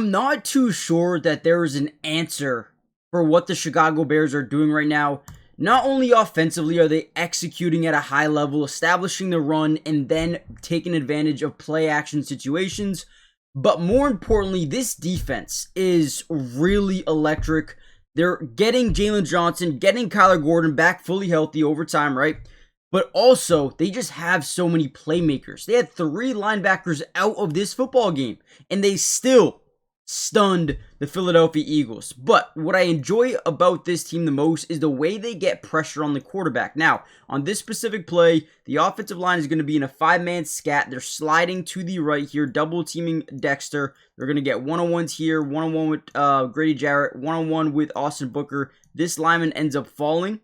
I'm not too sure that there is an answer for what the Chicago Bears are doing right now. Not only offensively are they executing at a high level, establishing the run, and then taking advantage of play action situations, but more importantly, this defense is really electric. They're getting Jalen Johnson, getting Kyler Gordon back fully healthy over time, right? But also, they just have so many playmakers. They had 3 linebackers out of this football game, and they still stunned the Philadelphia Eagles. But what I enjoy about this team the most is the way they get pressure on the quarterback. Now, on this specific play, the offensive line is going to be in a 5-man scat. They're sliding to the right here, double teaming Dexter. They're going to get one-on-ones here, one-on-one with Grady Jarrett, one-on-one with Austin Booker. This lineman ends up falling.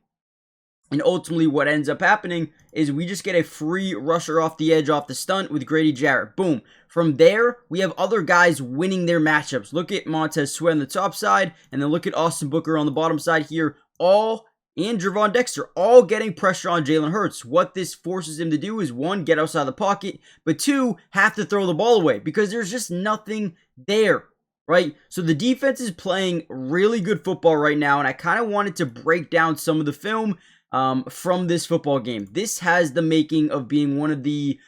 And ultimately what ends up happening is we just get a free rusher off the edge, off the stunt with Grady Jarrett. Boom. From there, we have other guys winning their matchups. Look at Montez Sweat on the top side, and then look at Austin Booker on the bottom side here. And Javon Dexter, all getting pressure on Jalen Hurts. What this forces him to do is, 1, get outside the pocket, but 2, have to throw the ball away because there's just nothing there. Right? So the defense is playing really good football right now, and I kind of wanted to break down some of the film from this football game. This has the making of being one of the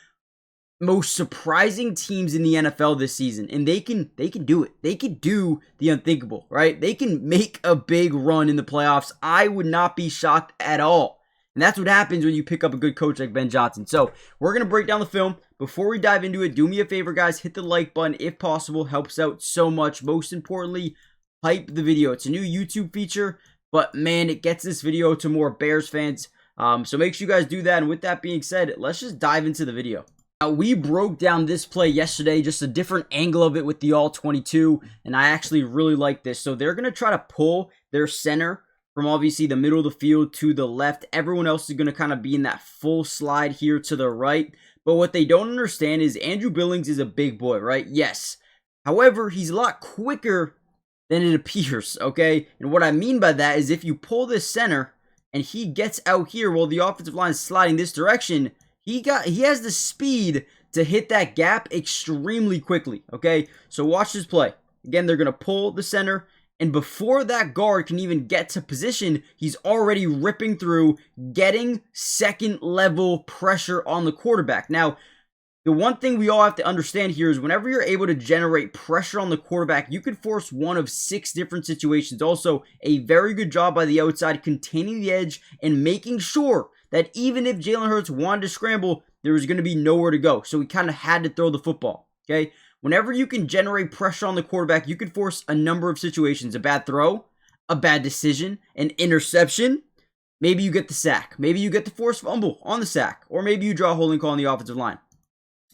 most surprising teams in the NFL this season, and they can do it. They can do the unthinkable, right? They can make a big run in the playoffs. I would not be shocked at all. And that's what happens when you pick up a good coach like Ben Johnson. So we're going to break down the film. Before we dive into it, do me a favor, guys. Hit the like button if possible. Helps out so much. Most importantly, hype the video. It's a new YouTube feature, but man, it gets this video to more Bears fans. So make sure you guys do that. And with that being said, let's just dive into the video. Now, we broke down this play yesterday, just a different angle of it with the all-22, and I actually really like this. So they're going to try to pull their center from obviously the middle of the field to the left. Everyone else is going to kind of be in that full slide here to the right. But what they don't understand is Andrew Billings is a big boy, right? Yes. However, he's a lot quicker than it appears, okay? And what I mean by that is if you pull this center and he gets out here while the offensive line is sliding this direction, he has the speed to hit that gap extremely quickly, okay? So watch this play. Again, they're going to pull the center, and before that guard can even get to position, he's already ripping through, getting second-level pressure on the quarterback. Now, the one thing we all have to understand here is whenever you're able to generate pressure on the quarterback, you could force one of 6 different situations. Also, a very good job by the outside containing the edge and making sure that even if Jalen Hurts wanted to scramble, there was going to be nowhere to go. So he kind of had to throw the football, okay? Whenever you can generate pressure on the quarterback, you can force a number of situations. A bad throw, a bad decision, an interception. Maybe you get the sack. Maybe you get the forced fumble on the sack. Or maybe you draw a holding call on the offensive line.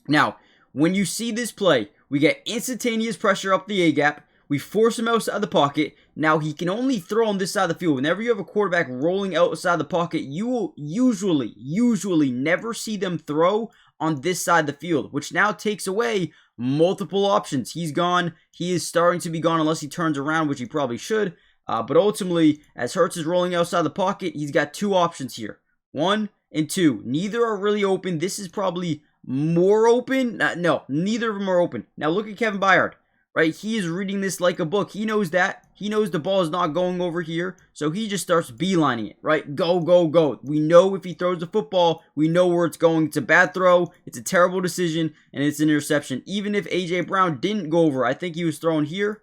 Now, when you see this play, we get instantaneous pressure up the A-gap. We force him outside the pocket. Now, he can only throw on this side of the field. Whenever you have a quarterback rolling outside the pocket, you will usually never see them throw on this side of the field, which now takes away multiple options. He's gone. He is starting to be gone unless he turns around, which he probably should. But ultimately, as Hurts is rolling outside the pocket, he's got 2 options here. 1 and 2. Neither are really open. This is probably more open. No, neither of them are open. Now look at Kevin Byard, right? He is reading this like a book. He knows that. He knows the ball is not going over here, so he just starts beelining it, right? Go, go, go. We know if he throws the football, we know where it's going. It's a bad throw, it's a terrible decision, and it's an interception. Even if A.J. Brown didn't go over, I think he was thrown here.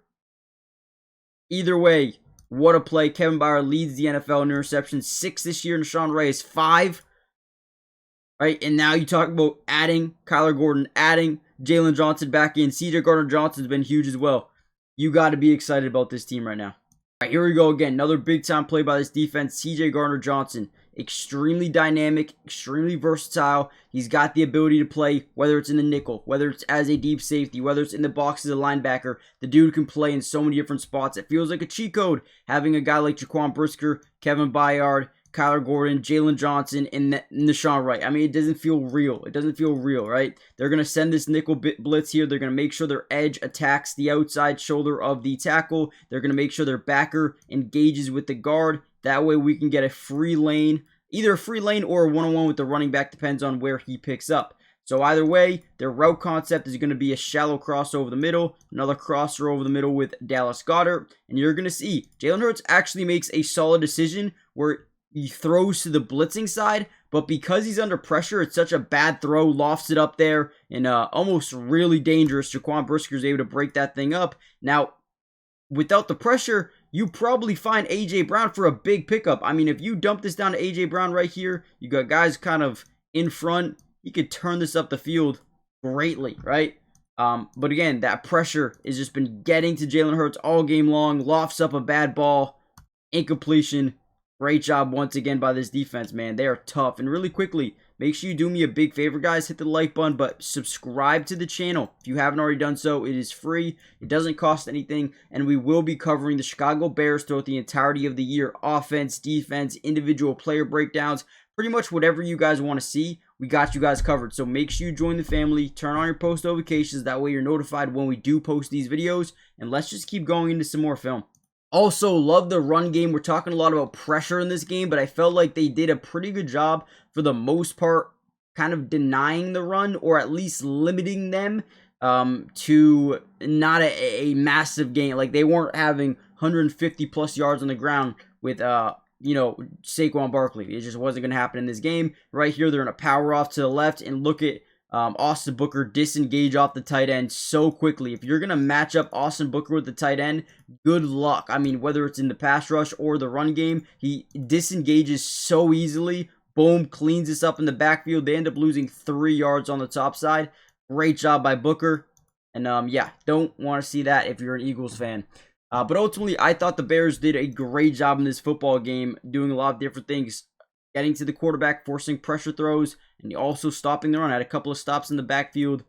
Either way, what a play. Kevin Byard leads the NFL in interceptions. 6 this year, and Sean Ray is 5. Right, and now you talk about adding Kyler Gordon, adding Jalen Johnson back in. C.J. Gardner-Johnson's been huge as well. You got to be excited about this team right now. All right, here we go again. Another big-time play by this defense. C.J. Gardner-Johnson, extremely dynamic, extremely versatile. He's got the ability to play, whether it's in the nickel, whether it's as a deep safety, whether it's in the box as a linebacker. The dude can play in so many different spots. It feels like a cheat code having a guy like Jaquan Brisker, Kevin Byard, Kyler Gordon, Jalen Johnson, and Deshaun Wright. I mean, it doesn't feel real. It doesn't feel real, right? They're going to send this nickel blitz here. They're going to make sure their edge attacks the outside shoulder of the tackle. They're going to make sure their backer engages with the guard. That way we can get a free lane, either a free lane or a one-on-one with the running back, depends on where he picks up. So either way, their route concept is going to be a shallow cross over the middle, another crosser over the middle with Dallas Goedert, and you're going to see Jalen Hurts actually makes a solid decision where he throws to the blitzing side, but because he's under pressure, it's such a bad throw, lofts it up there, and almost really dangerous. Jaquan Brisker is able to break that thing up. Now, without the pressure, you probably find A.J. Brown for a big pickup. I mean, if you dump this down to A.J. Brown right here, you got guys kind of in front. You could turn this up the field greatly, right? But again, that pressure has just been getting to Jalen Hurts all game long. Lofts up a bad ball. Incompletion. Great job once again by this defense, man. They are tough. And really quickly, make sure you do me a big favor, guys. Hit the like button, but subscribe to the channel. If you haven't already done so, it is free. It doesn't cost anything. And we will be covering the Chicago Bears throughout the entirety of the year. Offense, defense, individual player breakdowns. Pretty much whatever you guys want to see, we got you guys covered. So make sure you join the family. Turn on your post notifications. That way you're notified when we do post these videos. And let's just keep going into some more film. Also, love the run game. We're talking a lot about pressure in this game, but I felt like they did a pretty good job for the most part kind of denying the run or at least limiting them to not a massive gain. Like they weren't having 150 plus yards on the ground with Saquon Barkley. It just wasn't going to happen in this game. Right here, they're in a power off to the left, and look at Austin Booker disengage off the tight end so quickly. If you're going to match up Austin Booker with the tight end, good luck. I mean, whether it's in the pass rush or the run game, he disengages so easily. Boom, cleans this up in the backfield. They end up losing 3 yards on the top side. Great job by Booker. And yeah, don't want to see that if you're an Eagles fan. But ultimately, I thought the Bears did a great job in this football game, doing a lot of different things. Getting to the quarterback, forcing pressure throws, and also stopping the run. Had a couple of stops in the backfield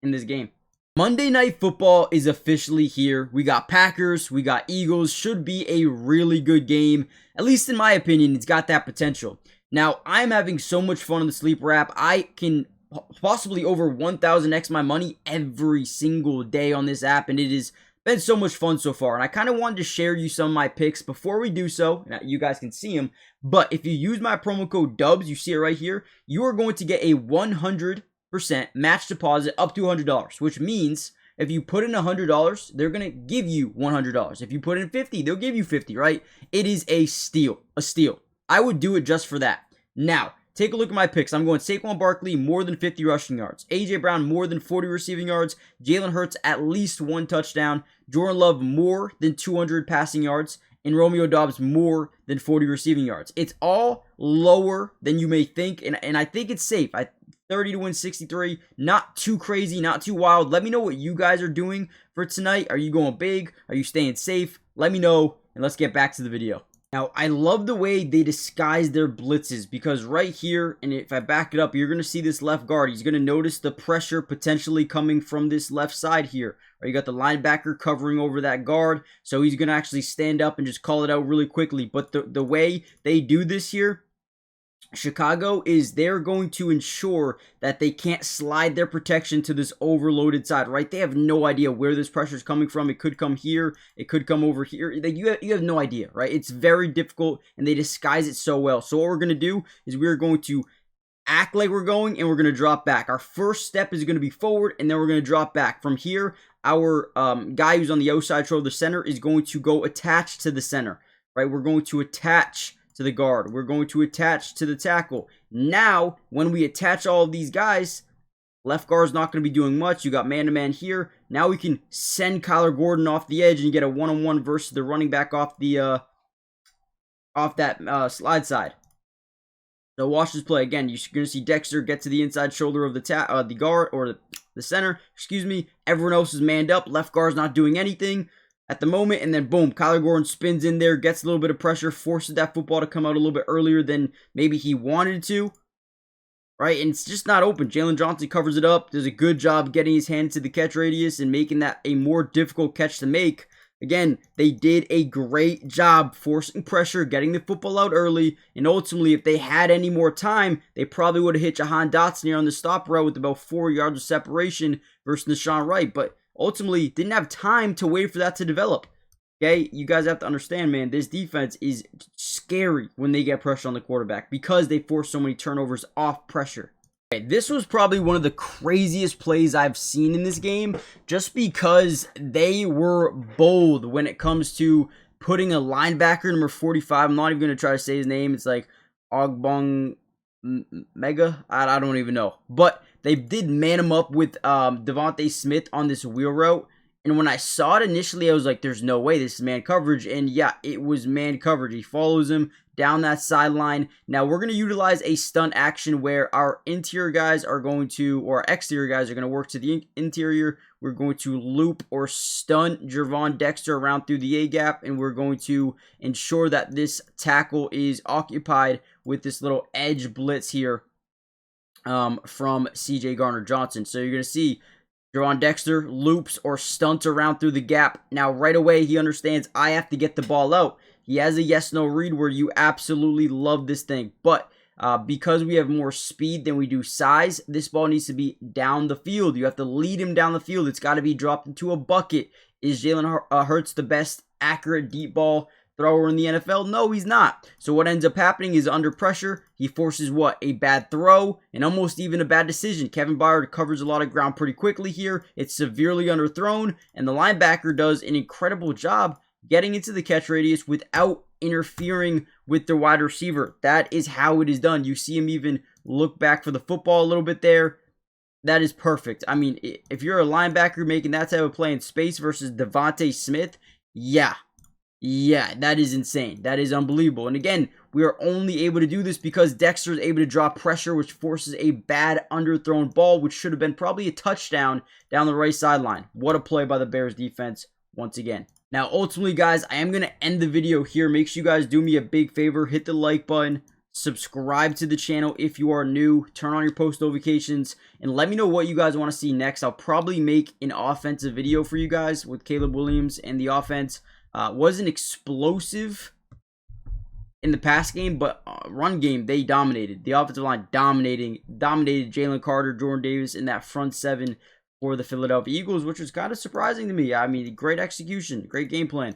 in this game. Monday Night Football is officially here. We got Packers, we got Eagles. Should be a really good game. At least in my opinion, it's got that potential. Now, I'm having so much fun in the Sleeper app. I can possibly over 1,000x my money every single day on this app, and it is been so much fun so far, and I kind of wanted to share you some of my picks before we do so. Now, you guys can see them, but if you use my promo code DUBS, you see it right here, you are going to get a 100% match deposit up to $100, which means if you put in $100, they're going to give you $100. If you put in 50, they'll give you 50, right? It is a steal, I would do it just for that. Now, take a look at my picks. I'm going Saquon Barkley, more than 50 rushing yards. A.J. Brown, more than 40 receiving yards. Jalen Hurts, at least 1 touchdown. Jordan Love, more than 200 passing yards. And Romeo Doubs, more than 40 receiving yards. It's all lower than you may think, and I think it's safe. 30 to win 63. Not too crazy, not too wild. Let me know what you guys are doing for tonight. Are you going big? Are you staying safe? Let me know, and let's get back to the video. Now, I love the way they disguise their blitzes because right here, and if I back it up, you're going to see this left guard. He's going to notice the pressure potentially coming from this left side here. Or you got the linebacker covering over that guard, so he's going to actually stand up and just call it out really quickly. But the way they do this here, Chicago, is they're going to ensure that they can't slide their protection to this overloaded side, right? They have no idea where this pressure is coming from. It could come here. It could come over here. You have no idea, right? It's very difficult, and they disguise it so well. So what we're going to do is we're going to act like we're going, and we're going to drop back. Our first step is going to be forward, and then we're going to drop back. From here, our guy who's on the outside shoulder, the center, is going to go attach to the center, right? We're going to attach to the guard. We're going to attach to the tackle. Now, when we attach all of these guys, left guard's not going to be doing much. You got man-to-man here. Now we can send Kyler Gordon off the edge and get a one-on-one versus the running back off the slide side. So watch this play again. You're going to see Dexter get to the inside shoulder of the guard or the center. Excuse me. Everyone else is manned up. Left guard's not doing anything at the moment, and then boom, Kyler Gordon spins in there, gets a little bit of pressure, forces that football to come out a little bit earlier than maybe he wanted to, right? And it's just not open. Jalen Johnson covers it up, does a good job getting his hand to the catch radius and making that a more difficult catch to make. Again, they did a great job forcing pressure, getting the football out early, and ultimately, if they had any more time, they probably would have hit Jahan Dotson here on the stop route with about 4 yards of separation versus Deshaun Wright, but ultimately didn't have time to wait for that to develop. Okay, you guys have to understand, man, this defense is scary when they get pressure on the quarterback because they force so many turnovers off pressure. Okay, this was probably one of the craziest plays I've seen in this game, just because they were bold when it comes to putting a linebacker, number 45. I'm not even going to try to say his name. It's like Ogbong Mega. I don't even know. But they did man him up with Devontae Smith on this wheel route. And when I saw it initially, I was like, there's no way this is man coverage. And yeah, it was man coverage. He follows him down that sideline. Now, we're going to utilize a stunt action where our interior guys are going to, or our exterior guys are going to work to the interior. We're going to loop or stunt Gervon Dexter around through the A-gap, and we're going to ensure that this tackle is occupied with this little edge blitz here from C.J. Gardner-Johnson. So you're going to see Gervon Dexter loops or stunts around through the gap. Now, right away, he understands I have to get the ball out. He has a yes-no read where you absolutely love this thing. But because we have more speed than we do size, this ball needs to be down the field. You have to lead him down the field. It's got to be dropped into a bucket. Is Jalen Hurts the best accurate deep ball thrower in the NFL? No, he's not. So what ends up happening is under pressure, he forces what? A bad throw and almost even a bad decision. Kevin Byard covers a lot of ground pretty quickly here. It's severely underthrown, and the linebacker does an incredible job getting into the catch radius without interfering with the wide receiver. That is how it is done. You see him even look back for the football a little bit there. That is perfect. I mean, if you're a linebacker making that type of play in space versus Devontae Smith, yeah, that is insane. That is unbelievable. And again, we are only able to do this because Dexter is able to draw pressure, which forces a bad underthrown ball, which should have been probably a touchdown down the right sideline. What a play by the Bears defense once again. Now, ultimately, guys, I am going to end the video here. Make sure you guys do me a big favor. Hit the like button. Subscribe to the channel if you are new. Turn on your post notifications. And let me know what you guys want to see next. I'll probably make an offensive video for you guys with Caleb Williams and the offense. Wasn't explosive in the pass game, but run game, they dominated. The offensive line dominated Jalen Carter, Jordan Davis in that front seven for the Philadelphia Eagles, which was kind of surprising to me. I mean, great execution, great game plan.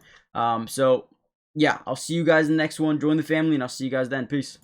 So, yeah, I'll see you guys in the next one. Join the family, and I'll see you guys then. Peace.